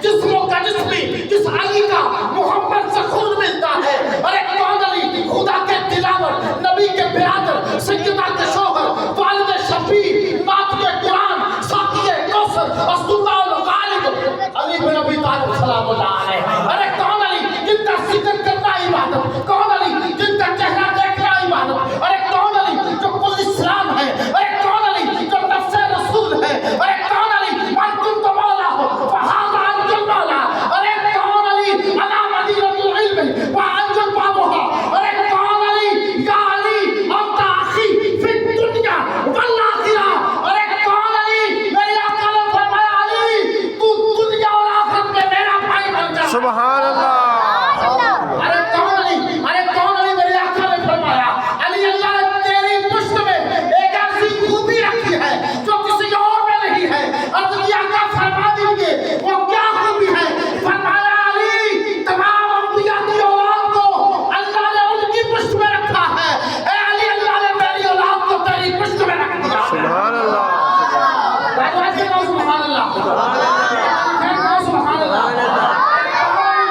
جسموں کا جسمی، جس علی کا محمد سے خون ملتا ہے. ارے کون علی؟ خدا کے دلاور، نبی کے برادر، سیدنا کے شوہر، والد شفیع، ناطق قرآن، ساقی کوثر، اسداللہ الغالب علی بن ابی طالب سلام اللہ علیہ. ارے کون علی جن کا ذکر کرنا عبادت؟ کون علی جن کا چہرہ دیکھنا عبادت؟ ارے کون علی جو کل اسلام ہے؟ ارے کون علی جو نفس رسول ہے؟ ارے کون علی من کنت مولا ہو فہذا انت المولا. ارے کون علی انا مدینہ العلم وانت بابها. ارے کون علی یا علی انت اخی فی الدنیا والآخرہ. ارے کون علی میرے آقا نے فرمایا علی تو دنیا اور آخرت میں میرا بھائی بن جا. سبحان اللہ. ارے کون علی؟ ارے کون علی؟ میرے آقا نے فرمایا علی اللہ نے تیری پشت میں ایک ایسی خوبی رکھی ہے جو کسی اور میں نہیں ہے. علی آقا فرما دیجئے وہ کیا خوبی ہے؟ فرمایا علی تمام انبیاء کی اولاد کو اللہ نے ان کی پشت میں رکھا ہے. اے علی اللہ نے میری اولاد کو تیری پشت میں رکھ دیا. سبحان اللہ. سبحان اللہ.